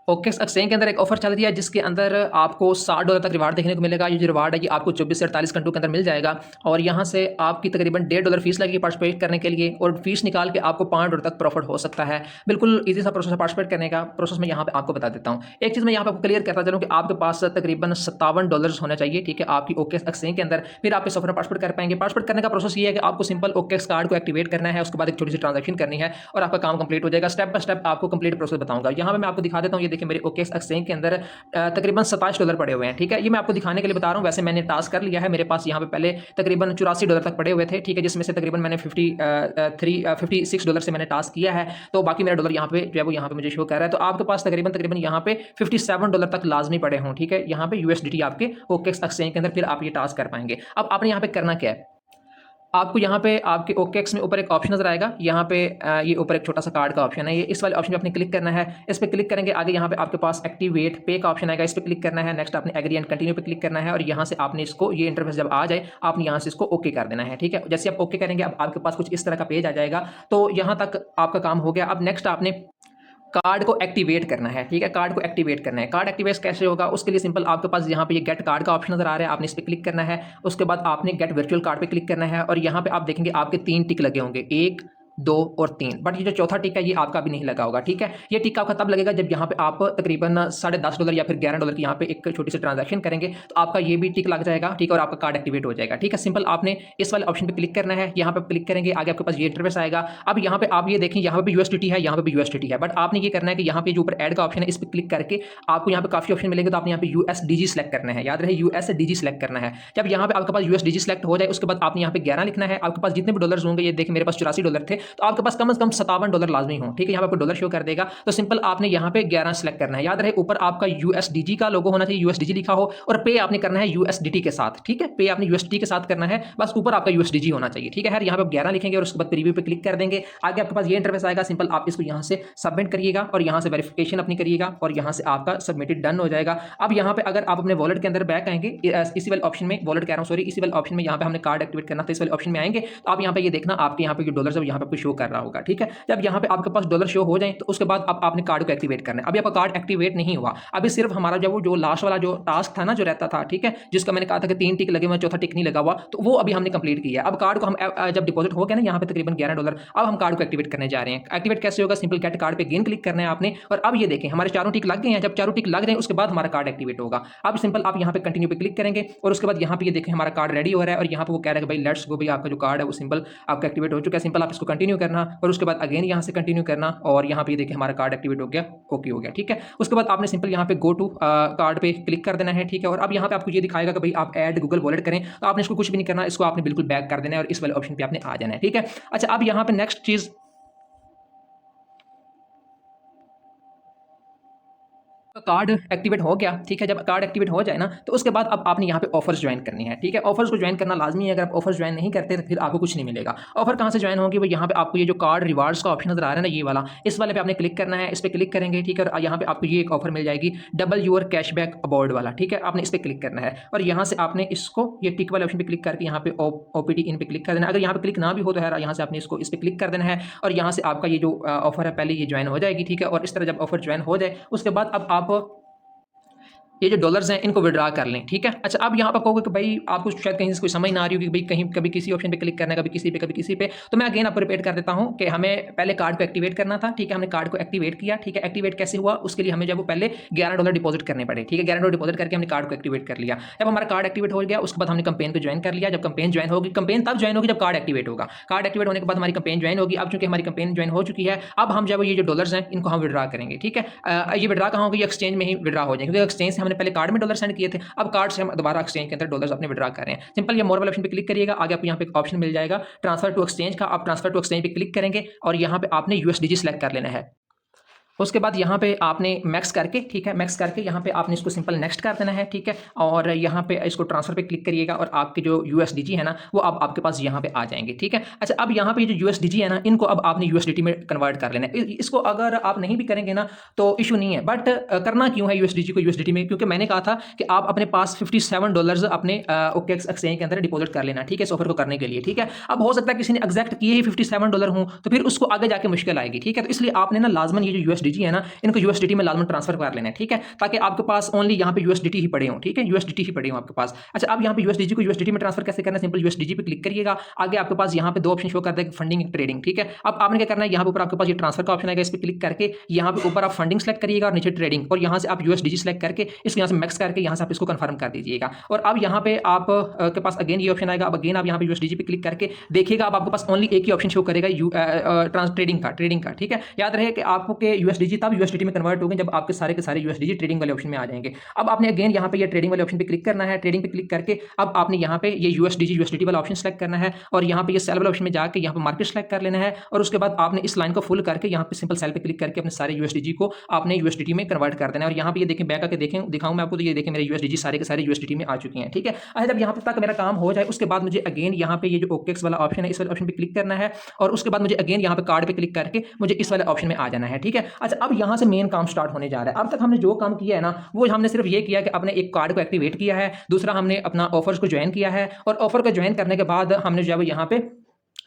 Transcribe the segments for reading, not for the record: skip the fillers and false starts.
OKX exchange के अंदर एक ऑफर चल रही है जिसके अंदर आपको $60 तक रिवार्ड देखने को मिलेगा। ये जो रिवार्ड है ये आपको 24 से 48 घंटों के अंदर मिल जाएगा और यहाँ से आपकी तकरीबन $1.5 फीस लगेगी पार्टिसिपेट करने के लिए और फीस निकाल के आपको $5 तक प्रॉफिट हो सकता है। बिल्कुल ईजी सा प्रोसेस है पार्टिसिपेट करने का। प्रोसेस मैं यहाँ पे आपको बता देता हूँ। एक चीज़ मैं यहाँ पे आपको क्लियर करता चलूँ कि आपके पास तकरीबन $57 होना चाहिए, ठीक है, आपकी ओकेएक्स एक्सचेंज के अंदर, फिर आप इस ऑफर में पार्टिसिपेट कर पाएंगे। पार्टिसिपेट करने का प्रोसेस ये है कि आपको सिंपल ओकेएक्स कार्ड को एक्टिवेट करना है, उसके बाद एक छोटी सी ट्रांजेक्शन करनी है और आपका काम कंप्लीट हो जाएगा। स्टेप बाय स्टेप आपको कंप्लीट प्रोसेस बताऊंगा। यहाँ पे मैं आपको दिखा देता हूँ। ये देखिए मेरे ओकेएक्स एक्सचेंज के अंदर तकरीबन $27 पड़े हुए हैं, ठीक है। ये मैं आपको दिखाने के लिए बता रहा हूँ। वैसे मैंने टास्क कर लिया है, मेरे पास यहाँ पे पहले तकरीबन $84 तक पड़े हुए थे, ठीक है, जिसमें से तकरीबन मैंने $56 से मैंने टास्क किया है, तो बाकी मेरा डॉलर यहाँ पे जो है वो यहाँ पे मुझे शो कर रहा है। तो आपके पास तकरीबन यहाँ पे $57 तक लाजमी पड़े हों, ठीक है, यहाँ पे यूएसडीटी आपके ओकेएक्स एक्सचेंज के अंदर, फिर आप ये टास्क कर पाएंगे। अब आपने यहाँ पे करना क्या है, आपको यहाँ पे आपके ओकेएक्स में ऊपर एक ऑप्शन नजर आएगा, यहाँ पे ये ऊपर एक छोटा सा कार्ड का ऑप्शन है, ये इस वाले ऑप्शन पे आपने क्लिक करना है। इस पे क्लिक करेंगे, आगे यहाँ पे आपके पास एक्टिवेट पे का ऑप्शन आएगा, इस पे क्लिक करना है। नेक्स्ट आपने एग्री एंड कंटिन्यू पे क्लिक करना है और यहाँ से आपने इसको, ये इंटरफेस जब आ जाए आपने यहाँ से इसको ओके कर देना है, ठीक है। जैसे आप ओके करेंगे अब आपके पास कुछ इस तरह का पेज आ जाएगा। तो यहाँ तक आपका काम हो गया। अब नेक्स्ट आपने कार्ड को एक्टिवेट करना है, ठीक है, कार्ड को एक्टिवेट करना है। कार्ड एक्टिवेट कैसे होगा, उसके लिए सिंपल आपके पास यहाँ पे ये गेट कार्ड का ऑप्शन नजर आ रहा है, आपने इस पर क्लिक करना है। उसके बाद आपने गेट वर्चुअल कार्ड पे क्लिक करना है और यहाँ पे आप देखेंगे आपके 3 टिक लगे होंगे, 1, 2 और 3, बट ये जो चौथा टिक है ये आपका भी नहीं लगा होगा, ठीक है। ये टिक आपका तब लगेगा जब यहाँ पे आप तकरीबन $10.5 या फिर $11 की यहाँ पे एक छोटी सी ट्रांजैक्शन करेंगे, तो आपका ये भी टिक लग जाएगा, ठीक है, और आपका कार्ड एक्टिवेट हो जाएगा, ठीक है। सिंपल आपने इस वाले ऑप्शन पे क्लिक करना है, यहाँ पे क्लिक करेंगे, आगे आपके पास ये इंटरफेस आएगा। अब यहाँ पे आप ये देखें, यहाँ पे भी यूएसडीटी है, यहाँ पे भी यूएसडीटी है, बट आपने ये करना है कि यहाँ पे जो ऊपर ऐड का ऑप्शन है इस पर क्लिक करके आपको यहाँ पे काफी ऑप्शन मिलेंगे, तो आपने यहाँ पे यूएसडीजी सेलेक्ट करना है, याद रहे यूएसडीजी सेलेक्ट करना है। जब यहाँ पे आपके पास यूएसडीजी सेलेक्ट हो जाए उसके बाद आपने यहाँ पे 11 लिखना है। आपके पास जितने भी डॉलर्स होंगे, ये देखिए मेरे पास $84 थे, तो आपके पास कम से कम $57 लाजमी हो, ठीक है। यहाँ पे आपको डॉलर शो कर देगा, तो सिंपल आपने यहाँ पे 11 सेलेक्ट करना है। याद रहे ऊपर आपका यूएसडीजी का लोगो होना चाहिए, यूएसडीजी लिखा हो, और पे आपने करना है यूएसडीटी के साथ, ठीक है, पे आपने यूएसडी के साथ करना है, बस ऊपर आपका यूएसडीजी होना चाहिए, ठीक है। यार यहाँ पे 11 लिखेंगे और उसके बाद प्रीव्यू पे क्लिक कर देंगे। आगे आपके पास ये इंटरफेस आएगा, सिंपल आप इसको यहाँ से सबमिट करिएगा और यहाँ से वेरिफिकेशन अपनी करिएगा और यहाँ से आपका सबमिटेड डन हो जाएगा। अब यहाँ पे अगर आप अपने वॉलेट के अंदर बैक आएंगे, इसी वाले ऑप्शन में, वॉलेट कह रहा हूँ सॉरी, इसी वाले ऑप्शन में यहाँ पे हमने कार्ड एक्टिवेट करना था, इस वाले ऑप्शन में आएंगे तो आप यहाँ पे ये देखना आपके यहाँ पे डॉलर जब यहाँ पे शो कर रहा होगा, ठीक है। जब यहाँ पे आपके पास डॉलर शो हो जाए तो उसके बाद आपने कार्ड को एक्टिवेट करना है। अभी आपका कार्ड एक्टिवेट नहीं हुआ, अभी सिर्फ हमारा जब वो जो लास्ट वाला जो टास्क था ना जो रहता था, ठीक है, जिसका मैंने कहा था कि 3 टिक लगे हुए, चौथा टिक नहीं लगा हुआ, तो वो अभी हमने कंप्लीट किया है। अब कार्ड को हम जब डिपॉजिट हो गया ना यहाँ पे तकरीबन $11, अब हम कार्ड को एक्टिवेट करने जा रहे हैं। एक्टिवेट कैसे होगा, सिंपल गेट कार्ड पे अगेन क्लिक करना है आपने और अब ये देखें हमारे 4 टिक लग गए हैं। जब 4 टिक लग जाए उसके बाद हमारा कार्ड एक्टिवेट होगा। अब सिंपल आप यहाँ पे कंटिन्यू पे क्लिक करेंगे और उसके बाद यहाँ पे ये देखें हमारा कार्ड रेडी हो रहा है और यहाँ पे वो कह रहा है कि भाई लेट्स गो, भाई आपका जो कार्ड है वो सिंपल आपका एक्टिवेट हो चुका है। सिंपल आप इसको कंटिन्यू करना और उसके बाद अगेन यहाँ से कंटिन्यू करना और यहाँ पे देखिए हमारा कार्ड एक्टिवेट हो गया, ओके हो गया, ठीक है। उसके बाद आपने सिंपल यहाँ पे गो टू कार्ड पे क्लिक कर देना है, ठीक है। और अब यहाँ पे आपको ये दिखाएगा कि भाई आप ऐड गूगल वॉलेट करें, तो आपने इसको कुछ भी नहीं करना, इसको आपने बिल्कुल बैक कर देना है और इस वाले ऑप्शन पे आपने आ जाना है, ठीक है। अच्छा, अब यहाँ पे नेक्स्ट चीज कार्ड एक्टिवेट हो गया, ठीक है। जब कार्ड एक्टिवेट हो जाए ना तो उसके बाद अब आपने यहाँ पे ऑफर्स ज्वाइन करनी है, ठीक है। ऑफर्स को ज्वाइन करना लाजमी है, अगर आप ऑफर्स ज्वाइन नहीं करते तो फिर आपको कुछ नहीं मिलेगा। ऑफर कहाँ से ज्वाइन होगी, वो यहाँ पे आपको ये जो कार्ड रिवार्ड्स का ऑप्शन नजर आ रहा है ना, ये वाला, इस वाले पे आपने क्लिक करना है, इस पर क्लिक करेंगे, ठीक है। और यहाँ पे आपको ये एक ऑफर मिल जाएगी, डबल योर कैशबैक अबाउट वाला, ठीक है। आपने इस पर क्लिक करना है और यहाँ से आपने इसको ये टिक वाले ऑप्शन पे क्लिक करके यहाँ पे ओपीटी इन पे क्लिक कर देना। अगर यहाँ पे क्लिक ना भी हो तो है यहाँ से आपने इसको इस पर क्लिक कर देना है और यहाँ से आपका ये जो ऑफर है पहले ये ज्वाइन हो जाएगी, ठीक है। और इस तरह जब ऑफर ज्वाइन हो जाए उसके बाद अब आप ये जो डॉलर्स हैं इनको विड्रा कर लें, ठीक है। अच्छा, अब यहाँ पर कहोगे कि भाई आपको शायद कहीं से कोई समझ ना आ रही होगी, भाई कहीं कभी किसी ऑप्शन पे क्लिक करना है, कभी किसी पे, तो मैं अगेन आपको रिपीट कर देता हूँ कि हमें पहले कार्ड को एक्टिवेट करना था, ठीक है। हमने कार्ड को एक्टिवेट किया, ठीक है। एक्टिवेट कैसे हुआ, उसके लिए हमें जब वो पहले $11 डिपॉजिट करने पड़े, ठीक है। $11 डिपॉजिट करके हमने कार्ड को एक्टिवेट कर लिया। जब हमारा कार्ड एक्टिवेट हो गया उसके बाद हमने कंपेन को ज्वाइन कर लिया। जब कंपेन ज्वाइन होगी, कंपेन तब ज्वाइन होगी जब कार्ड एक्टिवेट होगा। कार्ड एक्टिवेट होने के बाद हमारी कंपेन ज्वाइन होगी। अब चूंकि हमारी कंपेन ज्वाइन हो चुकी है, अब हम जब ये जो डॉलर्स हैं इनको हम विड्रा करेंगे, ठीक है। ये विड्रा कहाँ होगी, ये एक्सचेंज में ही विड्रा हो जाएंगे, क्योंकि एक्सचेंज से हमने पहले कार्ड में डॉलर सेंड किए थे, अब कार्ड से हम दोबारा एक्सचेंज के अंदर डॉलर्स अपने विड्रा कर रहे हैं। सिंपल ये मोर वाले ऑप्शन पे क्लिक करिएगा, आगे आपको यहाँ पे एक ऑप्शन मिल जाएगा ट्रांसफर टू एक्सचेंज का। आप ट्रांसफर टू एक्सचेंज पे क्लिक करेंगे और यहाँ पे आपने यूएसडीजी सेलेक्ट कर लेना है। उसके बाद यहाँ पे आपने मैक्स करके, ठीक है, मैक्स करके यहाँ पे आपने इसको सिंपल नेक्स्ट कर देना है, ठीक है। और यहाँ पे इसको ट्रांसफर पे क्लिक करिएगा और आपके जो यूएसडीजी है ना वो अब आपके पास यहाँ पे आ जाएंगे, ठीक है। अच्छा, अब यहाँ पे जो यूएसडीजी है ना इनको अब आपने यूएसडीटी में कन्वर्ट कर लेना है। इसको अगर आप नहीं भी करेंगे ना तो इशू नहीं है, बट करना क्यों है यूएसडीजी को यूएसडीटी में, क्योंकि मैंने कहा था कि आप अपने पास $57 अपने ओकेएक्स एक्सचेंज के अंदर डिपॉजिट कर लेना, ठीक है, इस ऑफर को करने के लिए, ठीक है। अब हो सकता है किसी ने एग्जैक्ट किए ही $57 हूँ तो फिर उसको आगे जाके मुश्किल आएगी, ठीक है। तो इसलिए आपने ना लाजमन ये जो USDG है ना, इनको USDT में लाजमन ट्रांसफर कर लेना है, ठीक है, ताकि आपके पास ओनली यहाँ पे USDT ही पड़े हों, ठीक है, USDT ही पड़े हों आपके पास। अच्छा, अब यहाँ पे USDG को USDT में ट्रांसफर कैसे करना है, सिंपल USDG पे क्लिक करिएगा, आगे आपके पास यहाँ पे दो ऑप्शन शो करता है, फंडिंग, ट्रेडिंग, ठीक है। अब आपने क्या करना है, यहाँ पे ऊपर आपके पास ये ट्रांसफर का ऑप्शन आएगा, इस पर क्लिक करके यहाँ पे ऊपर आप फंडिंग सेलेक्ट करिएगा और नीचे ट्रेडिंग, और यहाँ से आप USDG सेलेक्ट करके इसको यहाँ से मैक्स करके यहाँ से आप इसको कंफर्म कर दीजिएगा। और अब यहाँ पे आप के पास अगेन ये ऑप्शन आएगा, अब अगेन आप यहाँ पे USDG पे क्लिक करके देखिएगा, अब आपके पास ओनली एक ही ऑप्शन शो करेगा ट्रेडिंग का, ठीक है। याद रहे कि आपके USDG तब USDT में कन्वर्ट होंगे जब आपके सारे के सारे USDG ट्रेडिंग वाले ऑप्शन में आ जाएंगे। अब आपने अगेन यहाँ पे ये ट्रेडिंग वाले ऑप्शन पे क्लिक करना है, ट्रेडिंग पे क्लिक करके अब आपने यहाँ पे ये USDT वाला ऑप्शन सेलेक्ट करना है, और यहाँ पे ये सेल वाला ऑप्शन में जाके यहाँ पे मार्केट सेलेक्ट कर लेना है, और उसके बाद आपने इस लाइन को फुल करके यहाँ पे सिंपल सेल पे क्लिक करके अपने सारे USDG को आपने USDT में कन्वर्ट कर देना है। और यहाँ पे ये देखें, बैक आके देखें, दिखाऊं मैं आपको, तो ये देखें मेरे USDG सारे के सारे USDT में आ चुके हैं, ठीक है। अच्छा, जब यहाँ तक मेरा काम हो जाए उसके बाद मुझे अगेन यहाँ पे ये जो OKX वाला ऑप्शन है, इस वाले ऑप्शन पे क्लिक करना है, और उसके बाद मुझे अगेन यहाँ पे कार्ड पे क्लिक करके मुझे इस वाले ऑप्शन में आ जाना है, ठीक है। अच्छा, अब यहाँ से मेन काम स्टार्ट होने जा रहा है। अब तक हमने जो काम किया है ना, वो हमने सिर्फ ये किया कि अपने एक कार्ड को एक्टिवेट किया है, दूसरा हमने अपना ऑफर्स को ज्वाइन किया है, और ऑफर को ज्वाइन करने के बाद हमने जो है यहाँ पे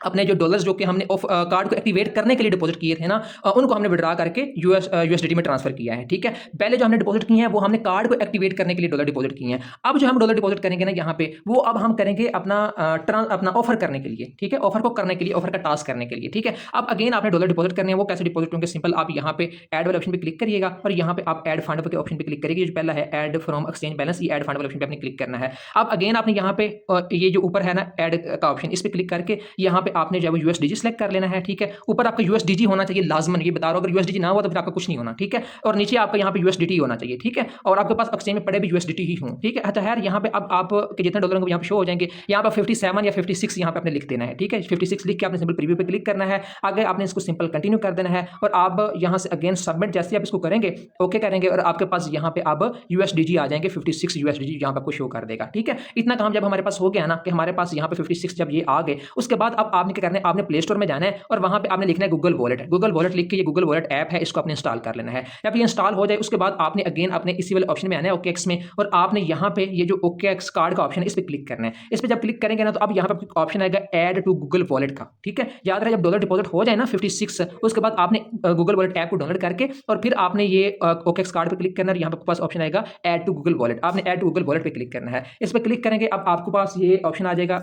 अपने जो डॉलर्स जो कि हमने कार्ड को एक्टिवेट करने के लिए डिपॉजिट किए थे ना, उनको हमने विड्रा करके USDT में ट्रांसफर किया है, ठीक है। पहले जो हमने डिपॉजिट किए हैं वो हमने कार्ड को एक्टिवेट करने के लिए डॉलर डिपॉजिट किए हैं। अब जो हम डॉलर डिपॉजिट करेंगे ना यहाँ पे, वो अब हम करेंगे अपना ऑफर करने के लिए, ठीक है, ऑफर को करने के लिए, ऑफर का टास्क करने के लिए, ठीक है। अब अगेन आपने डॉलर डिपॉजिट करने हैं, वो कैसे डिपॉजिट होंगे, सिंपल आप यहाँ पे ऐड वाले ऑप्शन पे क्लिक करिएगा, और यहाँ पे आप ऐड फंड के ऑप्शन पे क्लिक करिएगा। जो पहला है ऐड फ्रॉम एक्सचेंज बैलेंस, ये ऐड फंड वाले ऑप्शन पे आपने क्लिक करना है। अब अगेन आपने यहाँ पे ये जो ऊपर है ना ऐड का ऑप्शन, इस पे क्लिक करके यहाँ पे आपने जो USDG सेलेक्ट कर लेना है, ठीक है। ऊपर आपका USDG होना चाहिए लाजमन, ये बता रहा हूं, अगर USDG ना हुआ तो फिर आपका कुछ नहीं होना, ठीक है। और नीचे आपका यहाँ पे USDT होना चाहिए, ठीक है, और आपके पास एक्सचेंज में पड़े भी USDT ही हों, ठीक है। अच्छा यार, यहाँ पे अब आप के जितने डॉलर को यहाँ पे शो हो जाएंगे, यहाँ पे 57 या 56 यहाँ पे आपने लिख देना है, ठीक है। 56 लिख के आपने सिंपल प्रीव्यू पे क्लिक करना है, आगे आपने इसको सिंपल कंटिन्यू कर देना है, और आप यहाँ से अगेन सबमिट जैसे आप इसको करेंगे, ओके करेंगे, और आपके पास यहाँ पे अब USDG आ जाएंगे, 56 USDG यहाँ पे आपको शो कर देगा, ठीक है। इतना काम जब हमारे पास हो गया ना कि हमारे पास यहाँ पे 56 जब ये आ गए, उसके बाद अब आपने क्या करना है, आपने प्ले स्टोर में जाना है, और वहाँ पे आपने लिखना है गूगल वॉलेट। गूगल वॉलेट लिख के ये गूगल वॉलेट ऐप है, इसको आपने इंस्टॉल कर लेना है। जब ये इंस्टॉल हो जाए उसके बाद आपने अगेन अपने इसी वाले ऑप्शन में आना है OKX में, और आपने यहाँ पे ये जो OKX कार्ड का ऑप्शन है इस पर क्लिक करना है। इस पर जब क्लिक करेंगे ना, तो अब यहाँ पे ऑप्शन आएगा ऐड टू गूगल वॉलेट का, ठीक है। याद रहे, जब डॉलर डिपॉजिट हो जाए ना 56, उसके बाद आपने गूगल वॉलेट ऐप को डाउनलोड करके और फिर आपने ये OKX कार्ड पे क्लिक करना है। यहाँ पे पास ऑप्शन आएगा ऐड टू गूगल वॉलेट, आपने ऐड टू गूगल वॉलेट पे क्लिक करना है। इस पर क्लिक करेंगे, अब आपके पास ये ऑप्शन आ जाएगा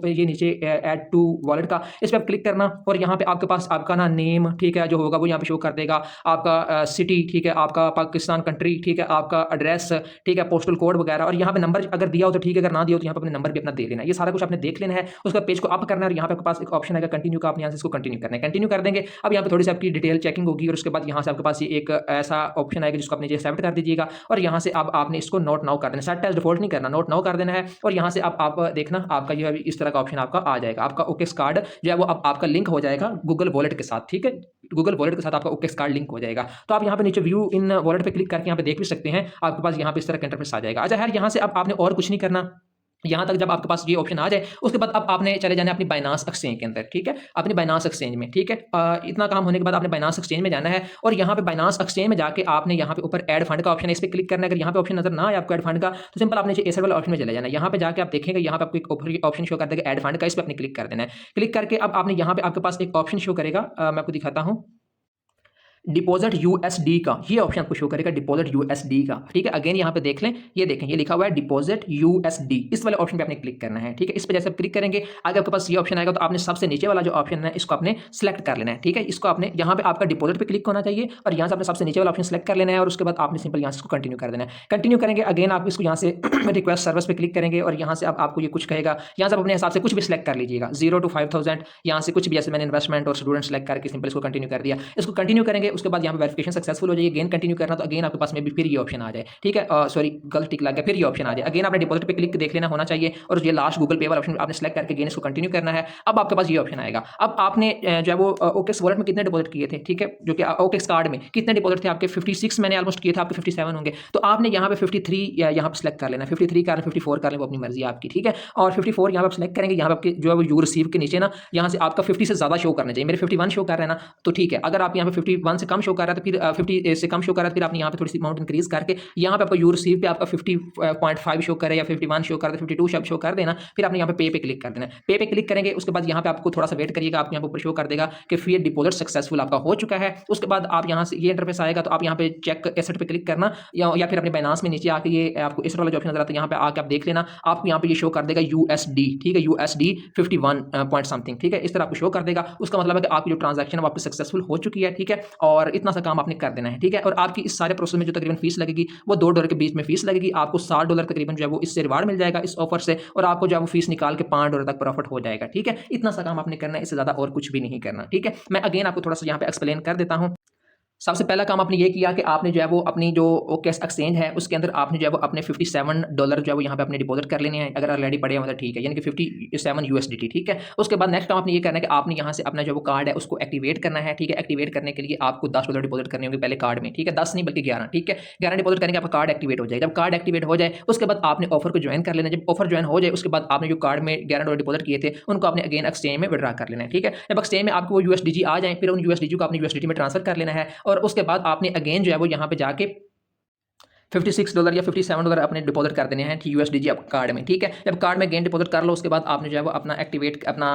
ये नीचे ऐड टू वॉलेट का, इस पर क्लिक करना, और यहाँ पे आपके पास आपका ना नेम, ठीक है, जो होगा वो यहाँ पे शो कर देगा, आपका सिटी, ठीक है, आपका पाकिस्तान कंट्री, ठीक है, आपका एड्रेस, ठीक है, पोस्टल कोड वगैरह, और यहाँ पे नंबर अगर दिया हो तो ठीक है, अगर ना दिया हो तो यहाँ पे अपने नंबर भी अपना दे लेना है। ये सारा कुछ आपने देख लेना है। उसका पेज को अप करना है, और यहाँ पे आपके पास एक ऑप्शन आएगा कंटिन्यू का, आपने यहाँ से इसको कंटिन्यू करना है। कंटिन्यू कर देंगे, अब यहाँ पे थोड़ी सी आपकी डिटेल चेकिंग होगी, और उसके बाद यहाँ से आपके पास ये एक ऐसा ऑप्शन आएगा जिसको आपने एक्सेप्ट कर दीजिएगा, और यहाँ से अब आपने इसको नोट नाउ कर देना, सेट एज डिफॉल्ट नहीं करना, नोट नाउ कर देना है। और यहाँ से अब आप देखना आपका ये इस तरह का ऑप्शन आपका आ जाएगा, आपका OKX कार्ड जो है वो अब आपका लिंक हो जाएगा गूगल वॉलेट के साथ, ठीक है। गूगल वॉलेट के साथ आपका OKX कार्ड लिंक हो जाएगा। तो आप यहाँ पे नीचे व्यू इन वॉलेट पे क्लिक करके यहाँ पे देख भी सकते हैं, आपके पास यहाँ पे इस तरह का इंटरफेस आ जाएगा। अच्छा यार, यहाँ से अब आपने और कुछ नहीं करना, यहाँ तक जब आपके पास ये ऑप्शन आ जाए उसके बाद अब आपने चले जाना है अपनी बाइनांस एक्सचेंज के अंदर, ठीक है, अपनी बाइनांस एक्सचेंज में, ठीक है। इतना काम होने के बाद आपने बाइनांस एक्सचेंज में जाना है, और यहाँ पे बाइनांस एक्सचेंज में जाके आपने यहाँ पे ऊपर ऐड फंड का ऑप्शन है, इस पर क्लिक करना है। अगर यहाँ पे ऑप्शन नजर ना आए आपको ऐड फंड का, तो सिंपल आपने एसर वाला ऑप्शन में चले जाना है। यहाँ पे जाके आप देखेंगे यहाँ पे आपको एक ऑप्शन शो करता है ऐड फंड का, इस पर आपने क्लिक कर देना है। क्लिक करके अब आपने यहाँ पे आपके पास एक ऑप्शन शो करेगा, मैं आपको दिखाता हूँ, डिपॉजिट USD का, ये ऑप्शन आपको शो करेगा डिपॉजिट USD का, ठीक है। अगेन यहाँ पे देख लें, ये देखें ये लिखा हुआ है डिपॉजिट USD, इस वाले ऑप्शन पे आपने क्लिक करना है, ठीक है। इस पे जैसे आप क्लिक करेंगे आगे आपके पास ये ऑप्शन आएगा, तो आपने सबसे नीचे वाला जो ऑप्शन है इसको आपने सेलेक्ट कर लेना है, ठीक है। इसको आपने यहाँ पे आपका डिपॉजिट पे क्लिक होना चाहिए, और यहाँ से आपने सबसे नीचे वाला ऑप्शन सेलेक्ट कर लेना है, और उसके बाद आपने सिंपल यहाँ से इसको कंटिन्यू कर देना है। कंटिन्यू करेंगे, अगेन आप इसको यहाँ से रिक्वेस्ट सर्विस पे क्लिक करेंगे, और यहाँ से अब आपको ये कुछ कहेगा, यहाँ से आप अपने हिसाब से कुछ भी सिलेक्ट कर लीजिएगा, 0 to 5000, यहाँ से कुछ भी, जैसे मैंने इन्वेस्टमेंट और स्टूडेंट सेलेक्ट करके सिंपल इसको कंटिन्यू कर दिया। इसको कंटिन्यू करेंगे, उसके बाद यहाँ पे वेरिफिकेशन सक्सेसफुल हो जाएगी, अगेन कंटिन्यू करना, तो अगेन आपके पास में भी फिर ये ऑप्शन आ जाए, ठीक है। सॉरी गलत टिक लग गया, फिर ये ऑप्शन आ जाए। अगेन आपने डिपॉजिट पे क्लिक देख लेना होना चाहिए, और ये लास्ट गूगल पे वाला ऑप्शन आपने सेलेक्ट करके अगेन इसको कंटिन्यू करना है। अब आपके पास ये ऑप्शन आएगा, अब आपने जो है वो OKX वॉलेट में कितने डिपॉजिट किए थे, ठीक है, जो कि OKX कार्ड में कितने डिपॉजिट थे आपके, 56 मैंने ऑलमोस्ट किए थे, आपके 57 होंगे, तो आपने यहाँ पे 53 यहाँ पे सेलेक्ट कर लेना, 53 कर लें, 54 कर लें, वो अपनी मर्जी आपकी, ठीक है। और 54 यहाँ पे सेलेक्ट करेंगे, यहाँ पे आपके जो है वो यू रिसीव के नीचे ना यहाँ से आपका 50 से ज़्यादा शो करना चाहिए। मेरे 51 शो कर रहे हैं ना, तो ठीक है। अगर आप यहाँ पे 51 से कम शो कर रहा है तो फिर 50 से कम शो कर रहा है, फिर आपने यहाँ पे थोड़ी सी अमाउंट इंक्रीज करके यहाँ पे आपको यू रिसीव पे आपका 50.5 शो करे या 51 शो कर दे, 52 शब्द शो कर देना, फिर आपने यहाँ पे क्लिक कर देना। पे क्लिक करेंगे उसके बाद यहाँ पे आपको थोड़ा सा वेट करिएगा, आप यहाँ पे ऊपर शो कर देगा कि फिएट डिपॉजिट सक्सेसफुल आपका हो चुका है। उसके बाद आप यहाँ से ये इंटरफेस आएगा तो आप यहाँ पे चेक एसेट पे क्लिक करना या फिर अपने बाइनांस में नीचे आके ये आपको एसेट वाला जो ऑप्शन नजर आता है यहाँ पे आके आप देख लेना, आपको यहाँ पे ये शो कर देगा यूएसडी, ठीक है, यूएसडी 51 पॉइंट समथिंग, ठीक है, इस तरह आपको शो कर देगा। उसका मतलब है कि आपकी जो ट्रांजैक्शन है वो आपकी सक्सेसफुल हो चुकी है, ठीक है, और इतना सा काम आपने कर देना है, ठीक है। और आपकी इस सारे प्रोसेस में जो तकरीबन फीस लगेगी वो $2 के बीच में फीस लगेगी, आपको $60 तकरीबन जो है वो इससे रिवार्ड मिल जाएगा इस ऑफर से, और आपको जो है वो फीस निकाल के $5 तक प्रॉफिट हो जाएगा, ठीक है। इतना सा काम आपने करना है, इससे ज्यादा और कुछ भी नहीं करना, ठीक है। मैं अगेन आपको थोड़ा सा यहाँ पे एक्सप्लेन कर देता हूँ। सबसे पहला काम आपने ये किया कि आपने जो है वो अपनी जो कैश एक्सचेंज है उसके अंदर आपने जो है वो अपने $57 जो है वो यहाँ पे अपने डिपॉजिट कर लेने हैं, अगर ऑलरेडी पड़े हुए तो ठीक है, यानी कि 57 USDT, ठीक है। उसके बाद नेक्स्ट काम आपने ये करना है कि आपने यहाँ से अपना जो वो कार्ड है उसको एक्टिवेट करना है, ठीक है। एक्टिवेट करने के लिए आपको $10 डिपॉजिट करने होंगे पहले कार्ड में, ठीक है, 10 नहीं बल्कि 11, ठीक है, 11 डिपॉजिट करने के आपका कार्ड एक्टिवेट हो जाएगा। जब कार्ड एक्टिवेट हो जाए उसके बाद आपने ऑफर को ज्वाइन कर लेना, जब ऑफर ज्वाइन हो जाए उसके बाद आपने जो कार्ड में $11 डिपॉजिट किए थे उनको आपने अगेन एक्सचेंज में विड्रॉ कर लेना है, ठीक है। जब एक्सचेंज में आपको वो USDG आ जाए फिर उन USDG को आपने USDT में ट्रांसफर कर लेना है, और उसके बाद आपने अगेन जो है वो यहाँ पे जाके $56 या $57 अपने डिपॉजिट कर देने हैं USDG कार्ड में, ठीक है। जब कार्ड में गेन डिपॉजिट कर लो उसके बाद आपने जो है वो अपना एक्टिवेट अपना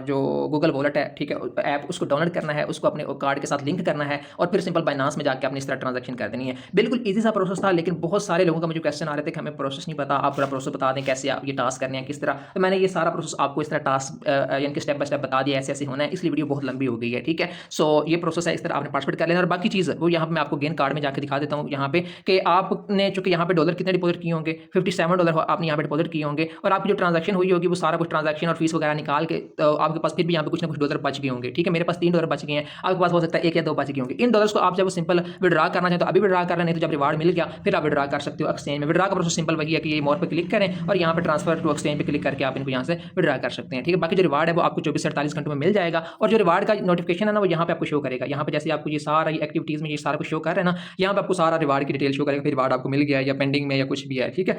जो गूगल वॉलेट है, ठीक है, ऐप उसको डाउनलोड करना है, उसको अपने कार्ड के साथ लिंक करना है, और फिर सिंपल बाइनांस में जाकर अपनी इस तरह ट्रांजैक्शन कर देनी है। बिल्कुल ईजी सा प्रोसेस था, लेकिन बहुत सारे लोगों का मुझे क्वेश्चन आ रहे थे कि हमें प्रोसेस नहीं पता, आप पूरा प्रोसेस बता दें कैसे आप ये टास्क करने हैं किस तरह, तो मैंने ये सारा प्रोसेस आपको इस तरह टास्क यानी कि स्टेप बाय स्टेप बता दिया, ऐसे ऐसे होना है, इसलिए वीडियो बहुत लंबी हो गई है, ठीक है। सो ये प्रोसेस है, इस तरह आपने पार्टिसिपेट कर लेना। और बाकी चीज़ वो यहाँ पर मैं आपको गेन कार्ड में जाकर दिखा देता हूँ यहाँ पे कि आपने चूंकि यहाँ पे डॉलर कितने डिपॉजिट किए होंगे, $57 आपने यहाँ पे डिपॉजिट किए होंगे, और आपकी जो ट्रांजैक्शन हुई होगी वो सारा कुछ ट्रांजैक्शन और फीस वगैरह निकाल के तो आपके पास फिर भी यहाँ पे कुछ ना कुछ डॉलर बच गए होंगे, ठीक है। मेरे पास $3 बच गए हैं, आपके पास हो सकता है 1 या 2 बच गए होंगे। इन डॉलर्स को आप जब सिंपल विड्रॉ करना चाहें तो अभी विड्रॉ कर लें, नहीं तो जब रिवार्ड मिल गया फिर आप विड्रॉ कर सकते हो एक्सचेंज में। विड्रॉ का प्रोसेस सिंपल वही है कि ये मोर पे क्लिक करें और यहाँ पे ट्रांसफर टू एक्सचेंज पे क्लिक करके आप इनको यहाँ से विड्रॉ कर सकते हैं, ठीक है। बाकी जो रिवार्ड है वो आपको 24 से 48 घंटों में मिल जाएगा, और जो रिवार्ड का नोटिफिकेशन है ना वो यहाँ पे आपको शो करेगा। यहाँ पे जैसे आपको ये सारा एक्टिविटीज में ये सारा कुछ शो कर रहे हैं ना, यहाँ पे आपको सारा रिवार्ड की डिटेल शो करेगा, फिर रिवार्ड आपको मिल गया या पेंडिंग में या कुछ भी है, ठीक है।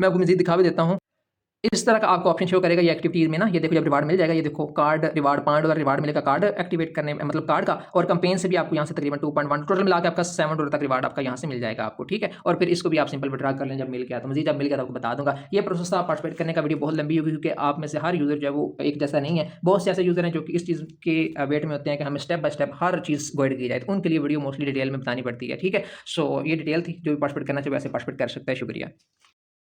मैं आपको मज़ीद दिखा भी देता हूँ। इस तरह का आपको ऑप्शन शो करेगा ये एक्टिविटीज में ना, ये देखो जब रिवार्ड मिल जाएगा, ये देखो कार्ड रिवार्ड $5 रिवार्ड मिलेगा कार्ड एक्टिवेट करने में, मतलब कार्ड का, और कैंपेन से भी आपको यहाँ से तकरीबन 2.1 टोटल मिला के आपका $7 तक रिवार्ड आपका यहाँ से मिल जाएगा आपको, ठीक है। और फिर इसको भी आप सिंपल विड्रॉ कर लें जब मिल गया, तो मजीद जब मिल गया तो आपको बता दूंगा। ये प्रोसेस था पार्टिसिपेट करने का। वीडियो बहुत लंबी होगी क्योंकि आप में से हर यूजर जो है वो एक जैसा नहीं है, बहुत से ऐसे यूजर हैं जो कि इस चीज़ के वेट में होते हैं कि हमें step by step her cheese guide की जाए, तो उनके लिए वीडियो मोस्टली डिटेल में बतानी पड़ती है, ठीक है। सो ये डिटेल थी, जो भी पार्टिसिपेट करना चाहिए वैसे पार्टिसिपेट कर सकता है। शुक्रिया।